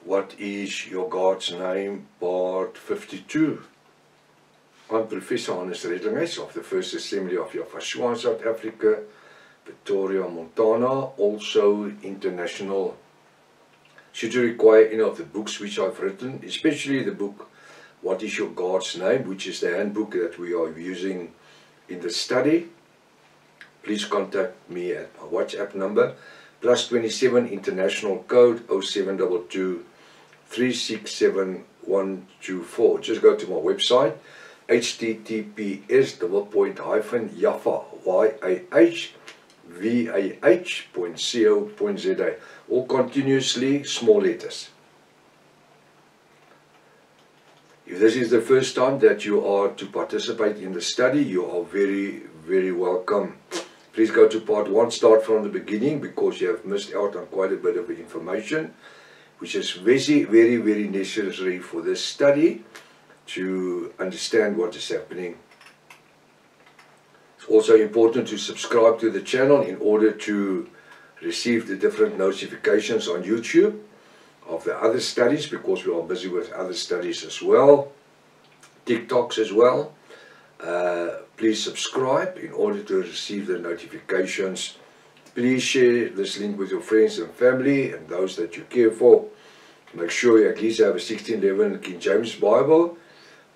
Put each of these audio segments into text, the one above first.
What is your God's name? Part 52. I'm Professor Hannes Redlinghuys of the First Assembly of Yafashua, South Africa, Pretoria, Montana, also international. Should you require any of the books which I've written, especially the book What is your God's name, which is the handbook that we are using in the study, please contact me at my WhatsApp number, +27 international code 0722 367 124. Just go to my website, https://yafah.co.za, all continuously small letters. If this is the first time that you are to participate in the study, you are very, very welcome. Please go to part 1, start from the beginning, because you have missed out on quite a bit of information, which is very, very, very necessary for this study to understand what is happening. It's also important to subscribe to the channel in order to receive the different notifications on YouTube of the other studies, because we are busy with other studies as well, TikToks as well. Please subscribe in order to receive the notifications. Please share this link with your friends and family and those that you care for. Make sure you at least have a 1611 King James Bible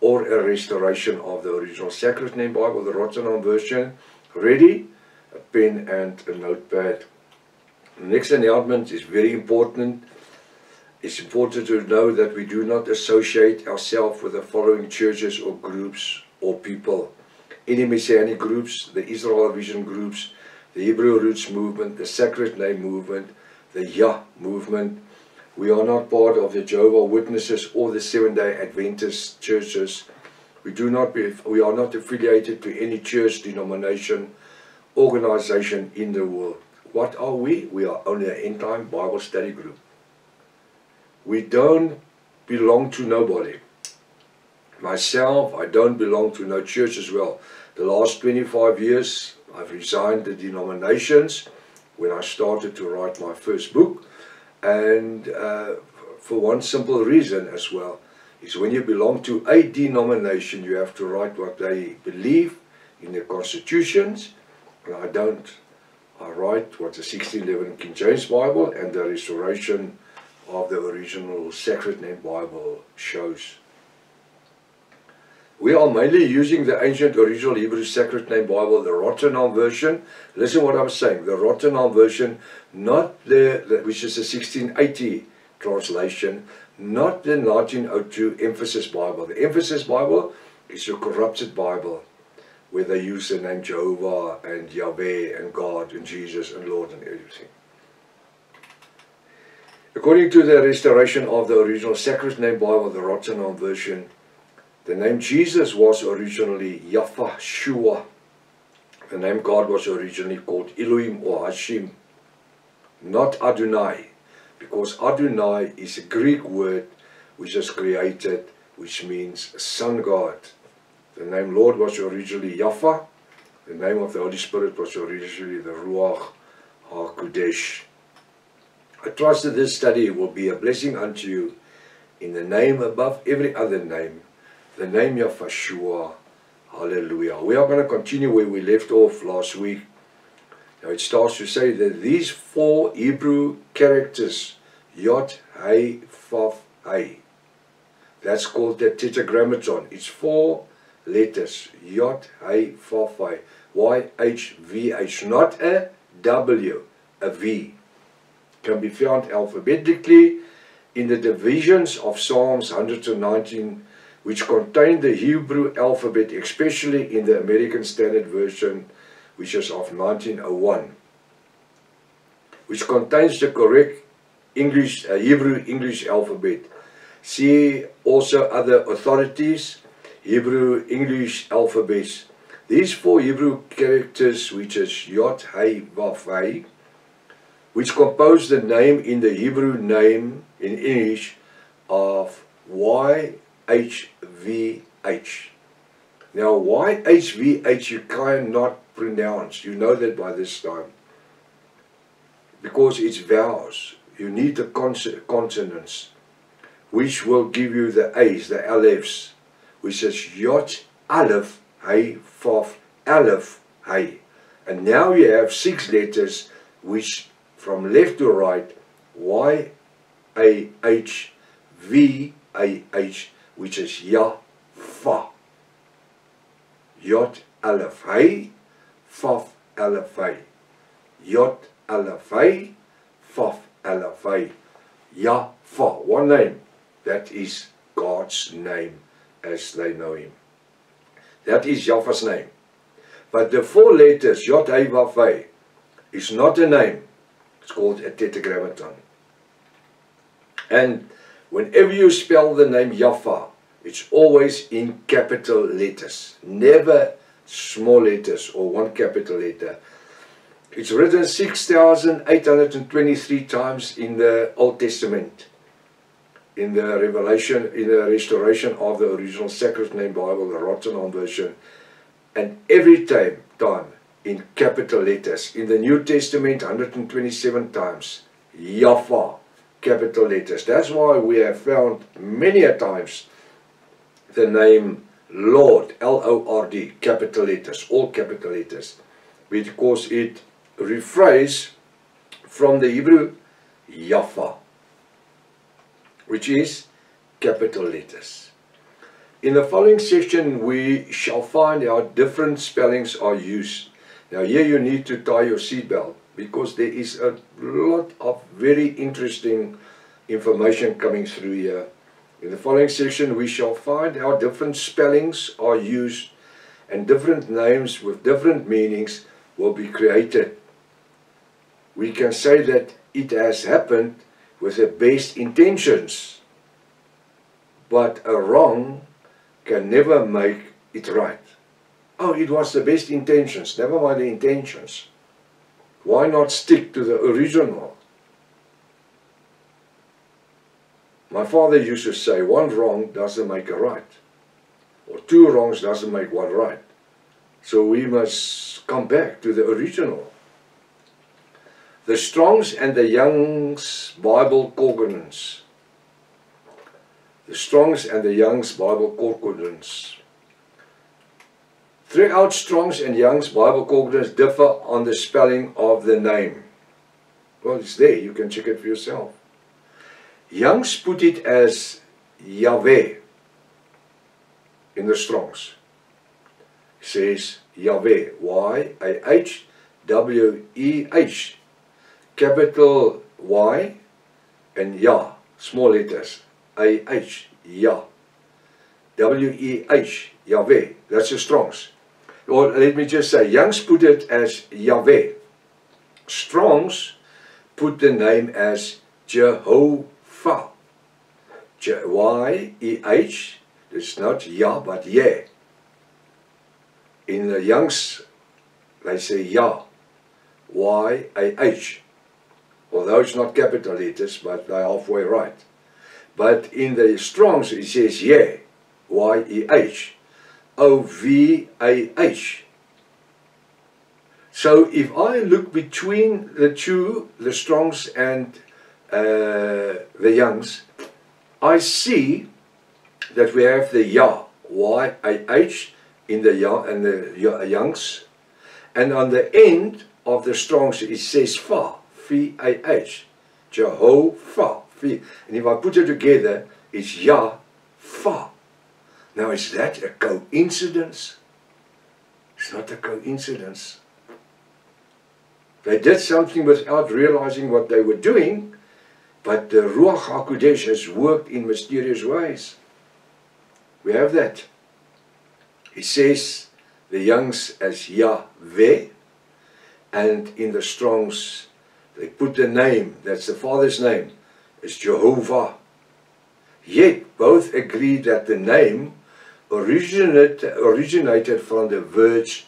or a restoration of the original Sacred Name Bible, the Rotterdam version, ready, a pen and a notepad. The next announcement is very important. It's important to know that we do not associate ourselves with the following churches or groups or people. Any Messianic groups, the Israel Vision groups, the Hebrew Roots movement, the Sacred Name movement, the Yah movement. We are not part of the Jehovah's Witnesses or the Seventh-day Adventist churches. We are not affiliated to any church, denomination, organization in the world. What are we? We are only an end-time Bible study group. We don't belong to nobody. Myself, I don't belong to no church as well. The last 25 years, I've resigned the denominations when I started to write my first book. And for one simple reason as well, is when you belong to a denomination, you have to write what they believe in their constitutions. And I don't. I write what the 1611 King James Bible and the restoration of the original Sacred Name Bible shows. We are mainly using the ancient original Hebrew Sacred Name Bible, the Rotterdam version. Listen what I'm saying, the Rotterdam version, not which is the 1680 translation, not the 1902 Emphasis Bible. The Emphasis Bible is a corrupted Bible, where they use the name Jehovah and Yahweh and God and Jesus and Lord and everything. According to the restoration of the original Sacred Name Bible, the Rotterdam version, the name Jesus was originally Yafashua. The name God was originally called Elohim or Hashim, not Adonai, because Adonai is a Greek word which was created, which means sun God. The name Lord was originally Yafa. The name of the Holy Spirit was originally the Ruach HaKodesh. I trust that this study will be a blessing unto you in the name above every other name, the name Yafashua. Hallelujah. We are going to continue where we left off last week. Now it starts to say that these 4 Hebrew characters, Yod, Hey, Vav, Hey, that's called the Tetragrammaton. It's 4 letters, Yod, Hey, Vav, Hey, YHVH, not a W, a V. Can be found alphabetically in the divisions of Psalms 119, which contain the Hebrew alphabet, especially in the American Standard Version, which is of 1901, which contains the correct Hebrew English alphabet. See also other authorities, Hebrew English alphabets. These 4 Hebrew characters, which is Yod, Hey, Vav, Hey, which compose the name in the Hebrew name in English of YHVH. Now YHVH you cannot pronounce, you know that by this time, because it's vowels. You need the consonants. which will give you the A's, the Alefs, which is Yod, Aleph, Hey, Vav, Aleph, Hey. And now you have 6 letters, which from left to right, Y, A, H, V, A, H, which is Ya, Fa. Yod, Aleph, Hey, Vav, Aleph, Hey. Yod, Aleph, Hey, Vav, Aleph, Hey. Ya, Fa. One name. That is God's name as they know him. That is Yahweh's name. But the 4 letters, Yod, Hey, Vav, Hey, is not a name. It's called a tetragrammaton. And whenever you spell the name Yahweh, it's always in capital letters. Never small letters or one capital letter. It's written 6,823 times in the Old Testament. In the revelation, in the restoration of the original Sacred Name Bible, the Rottenham version. And every time in capital letters. In the New Testament, 127 times. Yahweh, capital letters. That's why we have found many a times the name Lord, L-O-R-D, capital letters, all capital letters. Because it rephrase from the Hebrew Yahweh, which is capital letters. In the following section we shall find how different spellings are used. Now here you need to tie your seatbelt because there is a lot of very interesting information coming through here. In the following section we shall find how different spellings are used and different names with different meanings will be created. We can say that it has happened with the best intentions, but a wrong can never make it right. Oh, it was the best intentions, never mind the intentions. Why not stick to the original? My father used to say, 1 wrong doesn't make a right, or 2 wrongs doesn't make 1 right. So we must come back to the original. The Strong's and the Young's Bible Concordance. The Strong's and the Young's Bible Concordance. Throughout Strong's and Young's Bible Concordance differ on the spelling of the name. Well, it's there, you can check it for yourself. Young's put it as Yahweh in the Strong's. It says Yahweh, Y-A-H-W-E-H. Capital Y and Yah, small letters, A-H, Yah. W-E-H, Yahweh, that's the Strong's. Or let me just say, Young's put it as Yahweh. Strong's put the name as Jehovah. Y-E-H, it's not Yah but Yeh. In the Young's, they say Yah, Y-A-H. Although it's not capital letters, but they're halfway right. But in the Strong's it says Yeh, Y-E-H, O-V-A-H. So if I look between the two, the Strong's and the Young's, I see that we have the Yah, Y-A-H, in the Young's, and on the end of the Strong's it says Fa, V-A-H, Jehovah. And if I put it together, it's Yah, Fa. Now is that a coincidence? It's not a coincidence. They did something without realizing what they were doing, but the Ruach HaKodesh has worked in mysterious ways. We have that. It says the Young's as Yahweh, and in the Strong's they put the name, that's the Father's name, is Jehovah. Yet both agree that the name originated from the words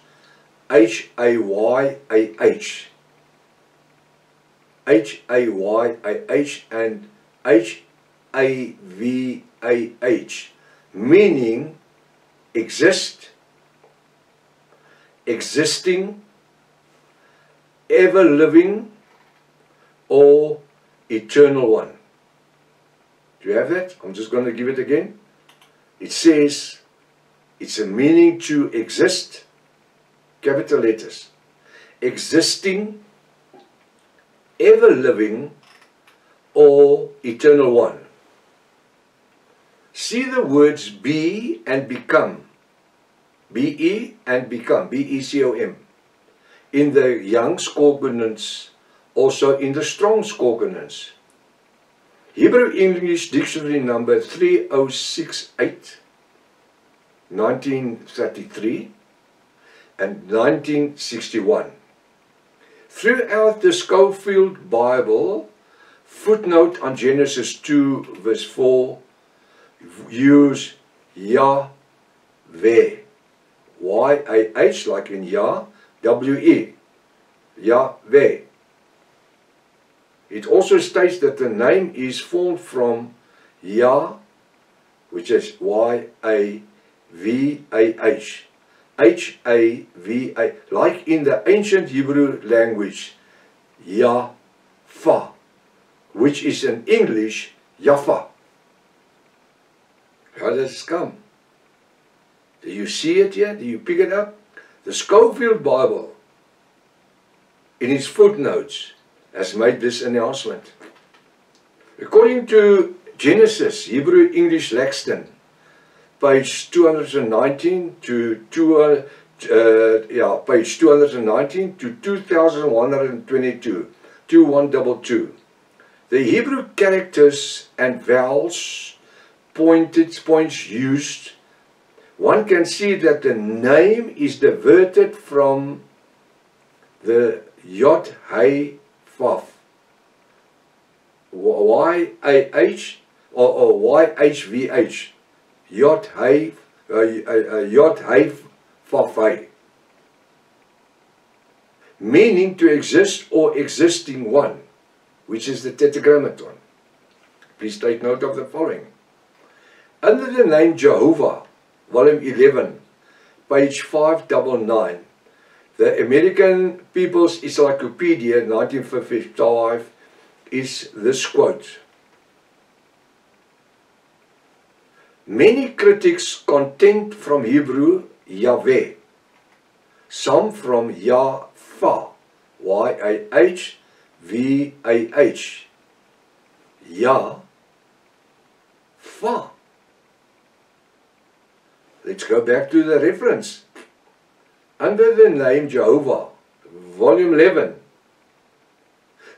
H-A-Y-A-H, H-A-Y-A-H and H-A-V-A-H, meaning exist, existing, ever living, or eternal one. Do you have that? I'm just going to give it again. It says, it's a meaning to exist, capital letters, existing, ever living, or eternal one. See the words be and become, be and become, becom, in the Young's Concordance, also in the Strong's Concordance. Hebrew English Dictionary number 3068, 1933 and 1961. Throughout the Scofield Bible, footnote on Genesis 2 verse 4, use Yahweh, Y-A-H like in Yah, W-E, Yahweh. It also states that the name is formed from Yah, which is Y-A-V-A-H, H-A-V-A, like in the ancient Hebrew language, Yafa, which is in English, Yafa. How does this come? Do you see it yet? Do you pick it up? The Scofield Bible, in its footnotes, has made this announcement. According to Genesis, Hebrew English Lexicon, page 219 to page 219 to 2122, 2122. The Hebrew characters and vowels points used, one can see that the name is diverted from the Yod Hey Vav, Y-A-H or Y-H-V-H, Yod Hey Vav, meaning to exist or existing one, which is the Tetragrammaton. Please take note of the following. Under the name Jehovah, volume 11, page 599, the American People's Encyclopedia, 1955, is this quote. Many critics contend from Hebrew Yahweh, some from Yafa, Y-A-H-V-A-H, Yafa. Let's go back to the reference. Under the name Jehovah, volume 11,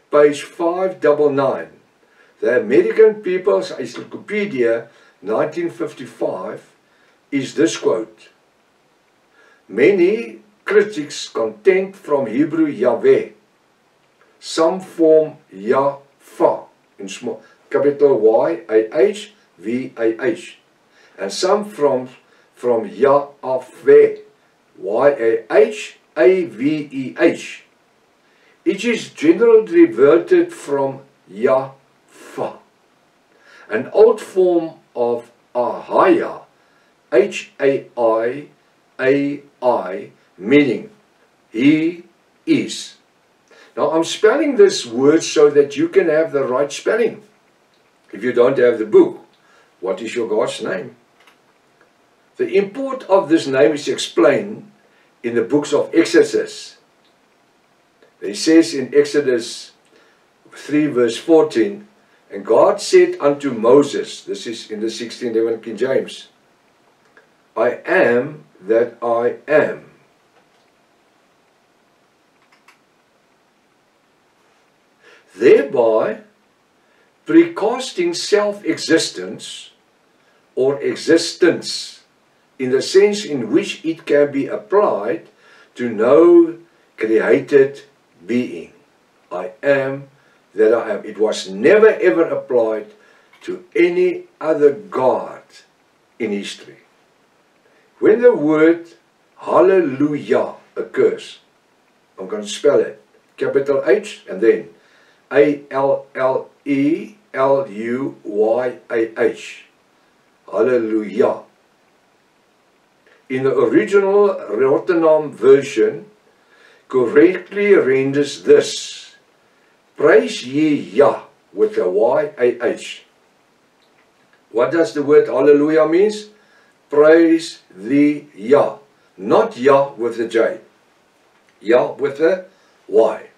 page 599, the American People's Encyclopedia, 1955, is this quote. Many critics contend from Hebrew Yahweh, some form Yafa, in small, capital Y-A-H-V-A-H, and some from Yahweh, Y-A-H-A-V-E-H. It is generally reverted from Yafa, an old form of Ahaya, H-A-I-A-I, meaning he is. Now I'm spelling this word so that you can have the right spelling. If you don't have the book, what is your God's name? The import of this name is explained in the books of Exodus. It says in Exodus 3 verse 14, and God said unto Moses, this is in the 1611 King James, I am that I am. Thereby precasting self-existence or existence in the sense in which it can be applied to no created being. I am that I am. It was never ever applied to any other God in history. When the word hallelujah occurs, I'm going to spell it, capital H and then A-L-L-E-L-U-Y-A-H, hallelujah. In the original Rotterdam version, correctly renders this, praise ye Yah, with a Y-A-H. What does the word hallelujah means? Praise thee, Yah. Not Yah with a J. Yah with a Y.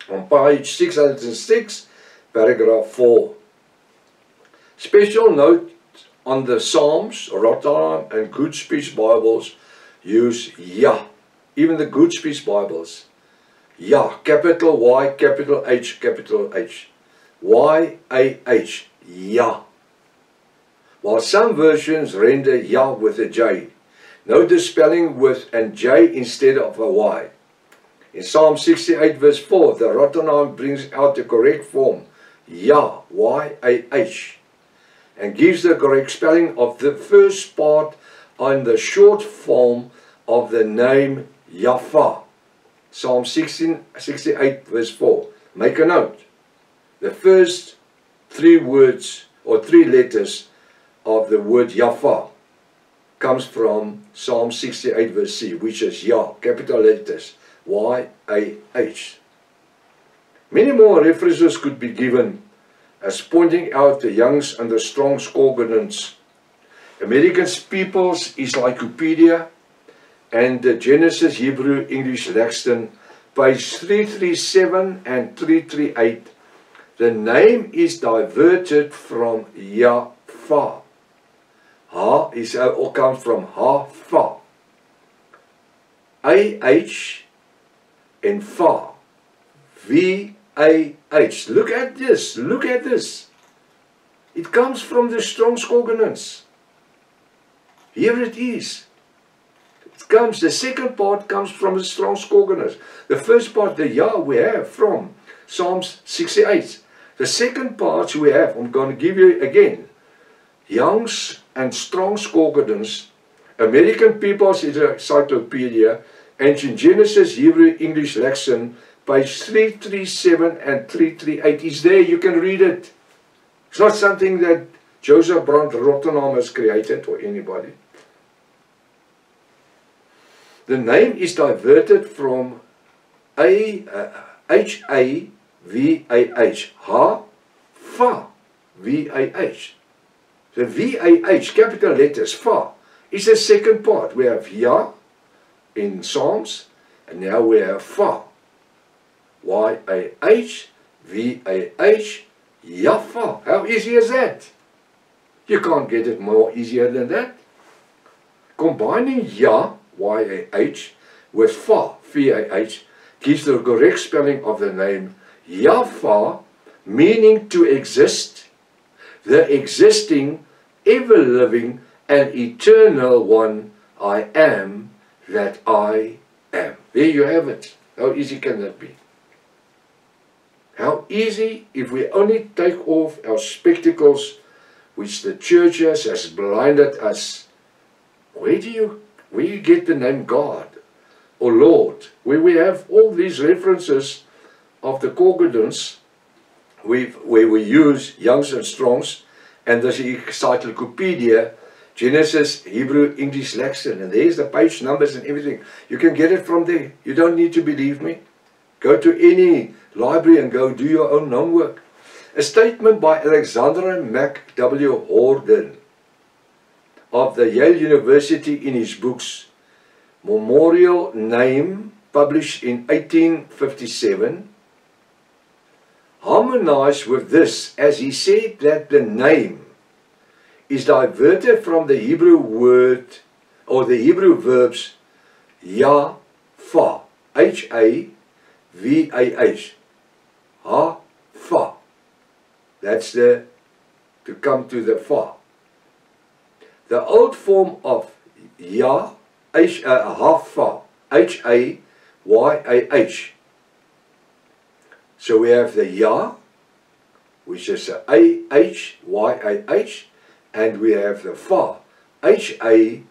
On page 606, paragraph 4. Special note on the Psalms, Rotterdam and Good Speech Bibles use Yah. Even the Good Speech Bibles. Yah, capital Y, capital H, capital H. Y-A-H, Yah. While some versions render Yah with a J. Note the spelling with a J instead of a Y. In Psalm 68 verse 4, the Rotterdam brings out the correct form, Yah, Y-A-H, and gives the correct spelling of the first part on the short form of the name Yaphah. Psalm 68 verse 4. Make a note. The first 3 words or 3 letters of the word Yaphah comes from Psalm 68 verse C, which is Yah, capital letters, Y-A-H. Many more references could be given as pointing out the Young's and the Strong's Concordance, American People's Encyclopedia, and the Genesis Hebrew English Lexicon, page 337 and 338. The name is diverted from Yaphah. Ha is or comes from Ha-Fa. A-H and Fa. V-A-H. Look at this. Look at this. It comes from the Strong's Concordance. Here it is. It comes, the second part comes from the Strong's Concordance. The first part, the Yah, we have from Psalms 68. The second part we have, I'm going to give you again, Young's and Strong's Concordance, American People's Encyclopedia, Ancient Genesis Hebrew English Lexicon, page 337 and 338 is there. You can read it. It's not something that Joseph Brand Rotterdam has created or anybody. The name is diverted from H-A-V-A-H. Ha-Fa. V-A-H. The V-A-H, capital letters, Fa, is the second part. We have Yah in Psalms, and now we have Fa. Y-A-H, V-A-H, Yaphah. How easy is that? You can't get it more easier than that. Combining Yah, Y-A-H, with Fa, V-A-H, gives the correct spelling of the name Yaphah, meaning to exist, the existing, ever-living, and eternal one, I am that I am. There you have it. How easy can that be? How easy if we only take off our spectacles, which the church has blinded us. Where do you get the name God or Lord? Where we have all these references of the concordance, where we use Young's and Strong's, and there's the Encyclopedia, Genesis Hebrew English Lexicon, and there's the page numbers and everything. You can get it from there. You don't need to believe me. Go to any library and go do your own homework. A statement by Alexander McW. Horden of the Yale University in his books Memorial Name, published in 1857, harmonized with this, as he said that the name is diverted from the Hebrew word or the Hebrew verbs Yaphah, H-A-V-A-H, Ha-Fa. That's to come to the Fa. The old form of Yah, Ha-Fa, H-A-Y-A-H. So we have the Yah, which is A-H-Y-A-H, and we have the Fa, H-A-V-A-H,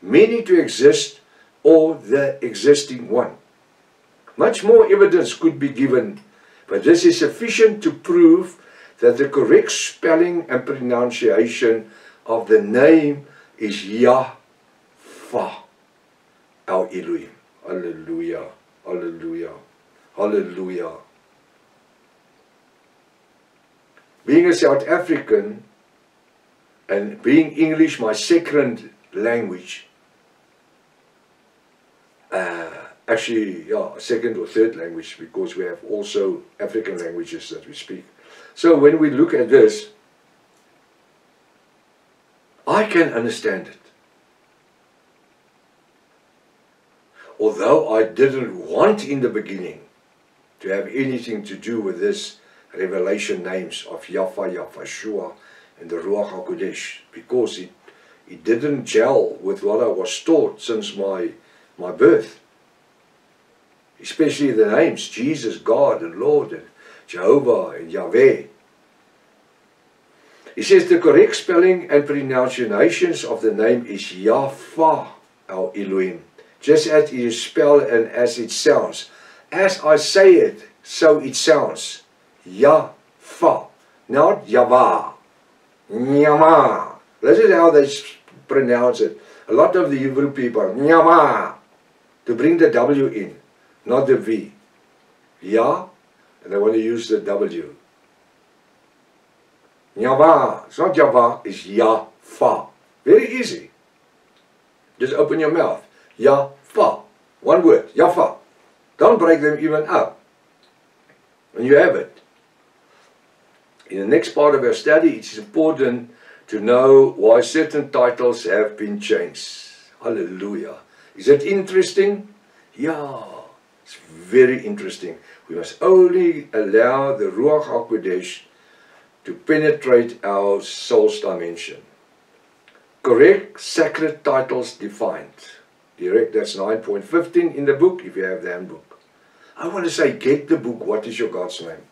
meaning to exist or the existing one. Much more evidence could be given, but this is sufficient to prove that the correct spelling and pronunciation of the name is Yaphah, our Elohim. Hallelujah, hallelujah, hallelujah. being a South African and being English my second language, actually, yeah, second or third language, because we have also African languages that we speak. So when we look at this, I can understand it. Although I didn't want in the beginning to have anything to do with this revelation names of Yahweh, Yahshua, and the Ruach HaKodesh, because it didn't gel with what I was taught since my birth. Especially the names, Jesus, God, and Lord, and Jehovah, and Yahweh. He says the correct spelling and pronunciations of the name is Yahweh, our Elohim. Just as it is spelled and as it sounds. As I say it, so it sounds. Yahweh, not Yahweh. Nyama. This is how they pronounce it. A lot of the Hebrew people, Nyama, to bring the W in, not the V. Yah, and they want to use the W. Nyama. It's not Yahweh, it's Yahweh. Very easy. Just open your mouth. Yahweh. One word. Yahweh. Don't break them even up. And you have it. In the next part of our study, it's important to know why certain titles have been changed. Hallelujah. Is it interesting? Yeah. It's very interesting. We must only allow the Ruach HaKodesh to penetrate our soul's dimension. Correct sacred titles defined. Direct, that's 9.15 in the book, if you have the handbook. I want to say, get the book, What is Your God's Name?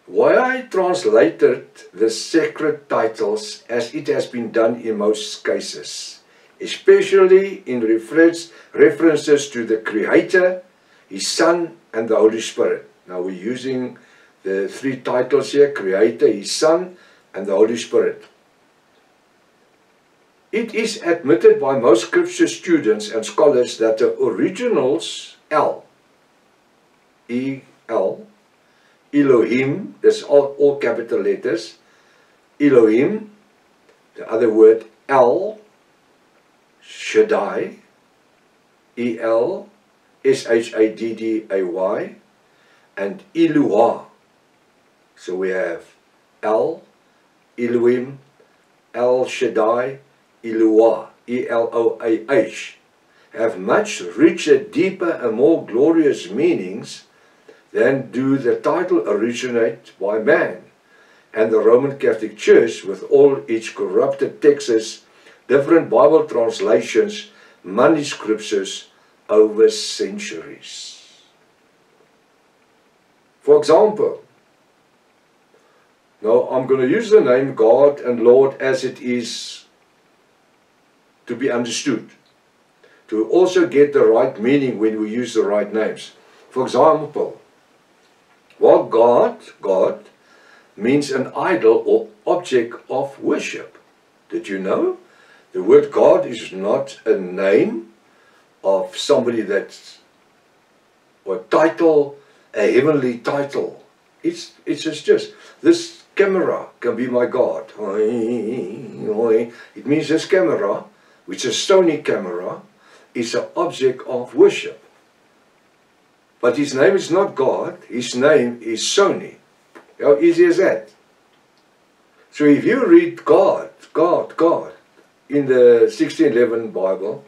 Why I translated the sacred titles as it has been done in most cases, especially in references to the Creator, His Son, and the Holy Spirit. Now we're using the three titles here, Creator, His Son, and the Holy Spirit. It is admitted by most scripture students and scholars that the originals, E-L, Elohim, that's all capital letters, Elohim, the other word El, Shaddai, E-L, S-H-A-D-D-A-Y, and Eluah. So we have El, Elohim, El Shaddai, Eluah, E-L-O-A-H, have much richer, deeper, and more glorious meanings than do the title originate by man and the Roman Catholic Church with all its corrupted texts, different Bible translations, manuscripts over centuries. For example, now I'm going to use the name God and Lord as it is to be understood, to also get the right meaning when we use the right names. For example, while God means an idol or object of worship. Did you know? The word God is not a name of somebody that's, or title, a heavenly title. It's just this camera can be my God. It means this camera, which is a Sony camera, is an object of worship. But his name is not God, his name is Sony. How easy is that? So if you read God in the 1611 Bible,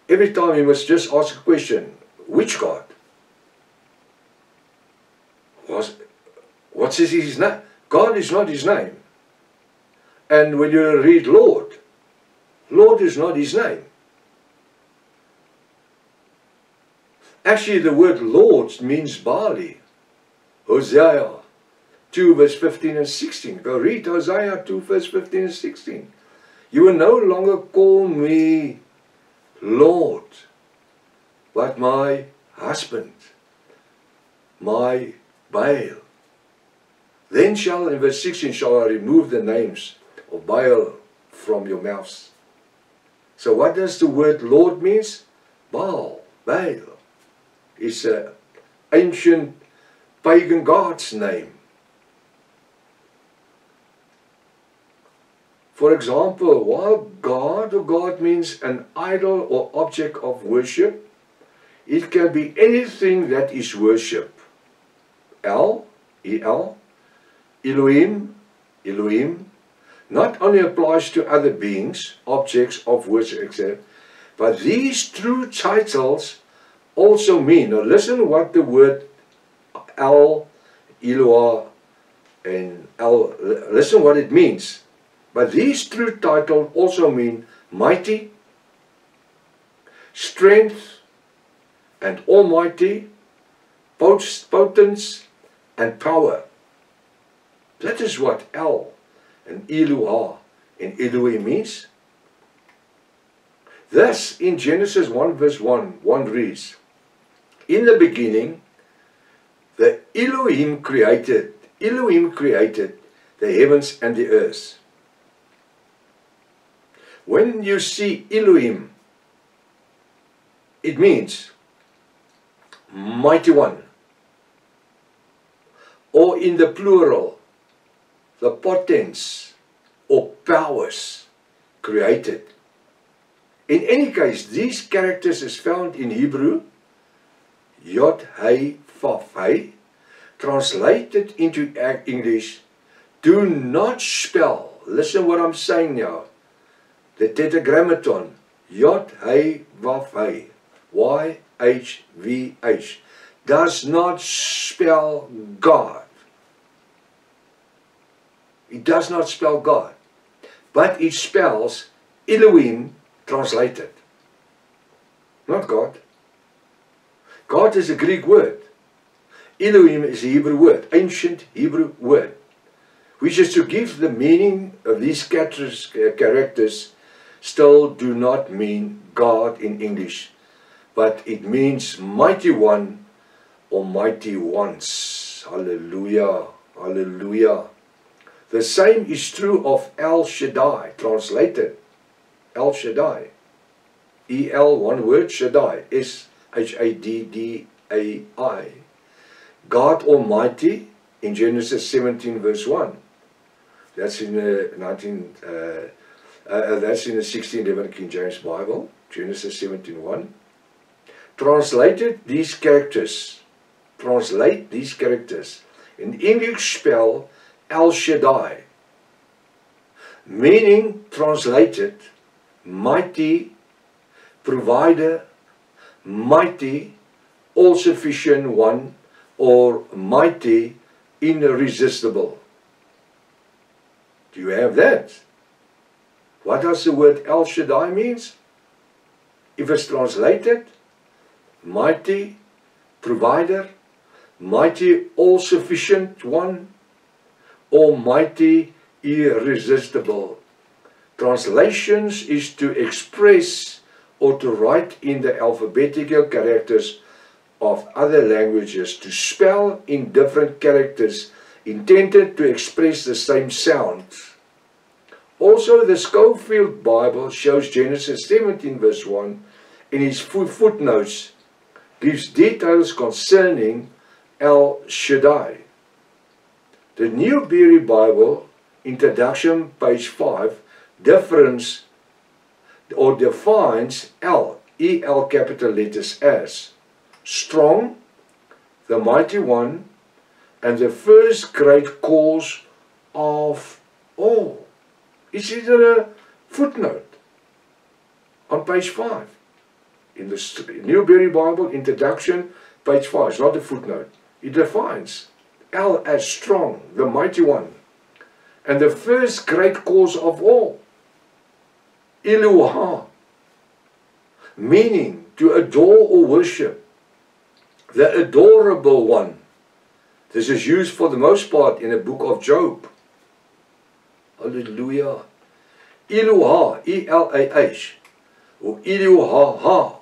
every time you must just ask a question, which God? What is his name? God is not his name. And when you read Lord, Lord is not his name. Actually, the word Lord means Bali. Hosea 2 verse 15 and 16. Go read Hosea 2 verse 15 and 16. You will no longer call me Lord, but my husband, my Baal. Then shall, in verse 16, shall I remove the names of Baal from your mouths. So what does the word Lord means? Baal, Baal. It's an ancient pagan god's name. For example, while God or God means an idol or object of worship, it can be anything that is worship. El, E-L, Elohim, Elohim, not only applies to other beings, objects of worship, etc., but these true titles also mean, now listen what the word El, Eloah, and El, listen what it means. But these true titles also mean mighty, strength, and almighty, potence, and power. That is what El and Eloah and Elohim means. Thus, in Genesis 1 verse 1 reads, in the beginning, the Elohim created the heavens and the earth. When you see Elohim, it means mighty one. Or in the plural, the potence or powers created. In any case, these characters is found in Hebrew, Yod, Hei, Vav, Hei, translated into English, do not spell, listen what I'm saying now, the tetragrammaton, Yod, Hei, Vav, Hei, Y-H-V-H, does not spell God. It does not spell God, but it spells Elohim translated, not God. God is a Greek word. Elohim is a Hebrew word, ancient Hebrew word, which is to give the meaning of these characters still do not mean God in English, but it means mighty one or mighty ones. Hallelujah, hallelujah. The same is true of El Shaddai, translated El Shaddai. E-L, one word, Shaddai, S-H-A-D-D-A-I. God Almighty in Genesis 17 verse 1. That's in the 1611 King James Bible, Genesis 17:1. Translate these characters. In English spell El Shaddai, meaning translated mighty, provider, mighty, all-sufficient one, or mighty, irresistible. Do you have that? What does the word El Shaddai means? If it's translated, mighty, provider, mighty, all-sufficient one, almighty, irresistible. Translations is to express or to write in the alphabetical characters of other languages, to spell in different characters intended to express the same sound. Also, the Scofield Bible shows Genesis 17 verse 1 in its footnotes, gives details concerning El Shaddai. The Newberry Bible, introduction, page 5, defines El, E-L capital letters, as strong, the mighty one, and the first great cause of all. It's in a footnote on page 5. In the Newberry Bible, introduction, page 5. It's not a footnote. It defines El as strong, the mighty one, and the first great cause of all. Eloah, meaning to adore or worship, the adorable one. This is used for the most part in the book of Job. Hallelujah. Eloah, E-L-A-H, or Eloah,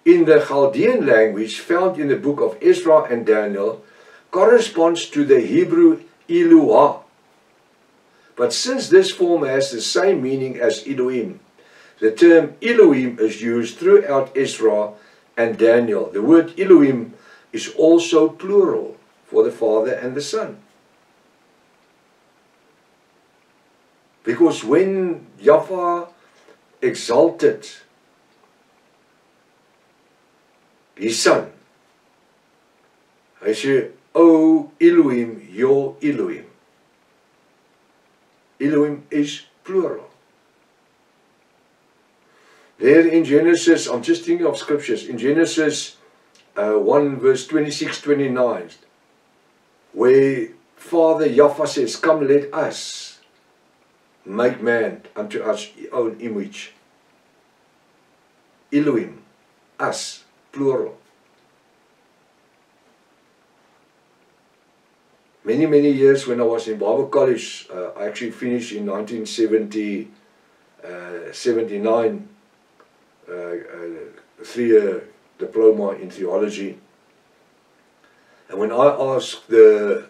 in the Chaldean language found in the book of Ezra and Daniel, corresponds to the Hebrew Eloah. But since this form has the same meaning as Elohim, the term Elohim is used throughout Ezra and Daniel. The word Elohim is also plural. for the Father and the Son. Because when Yahweh exalted his Son, hy sê, O Elohim, your Elohim. Elohim is plural. There in Genesis, I'm just thinking of scriptures, in Genesis 1 verse 26-29, where Father Yahweh says, come let us make man unto us own image. Elohim, us, plural. Many years when I was in Bible college, I actually finished in 1979, 3-year diploma in theology. And when I asked the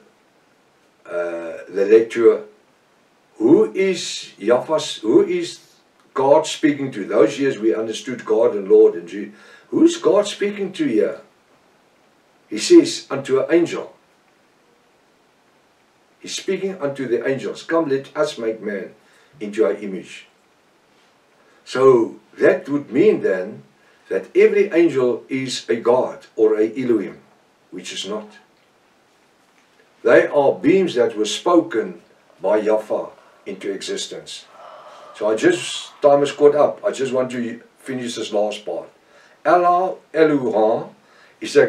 lecturer, who is God speaking to? Those years we understood God and Lord and Jesus. Who's God speaking to here? He says, unto an angel. He's speaking unto the angels. Come, let us make man into our image. So that would mean then that every angel is a God or a Elohim, which is not. They are beings that were spoken by Yahweh into existence. So time is caught up. I just want to finish this last part. Allah, Elohim, is a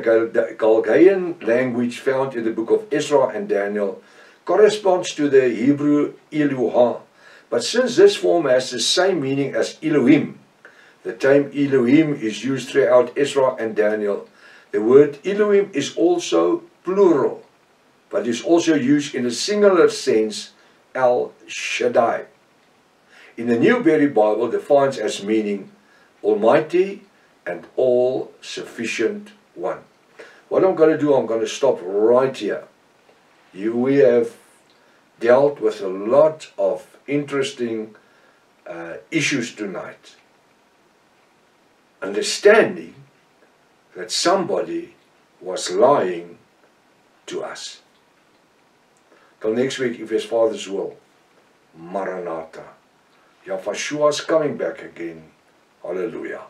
Chaldean language found in the book of Ezra and Daniel, corresponds to the Hebrew Elohim. But since this form has the same meaning as Elohim, the term Elohim is used throughout Ezra and Daniel. The word Elohim is also plural, but is also used in a singular sense, El Shaddai. In the New Berry Bible, defines as meaning Almighty and All-Sufficient One. What I'm going to do, I'm going to stop right here. We have dealt with a lot of interesting issues tonight. Understanding that somebody was lying to us. Till next week, if His Father's will. Maranatha. Yahweh is coming back again. Hallelujah.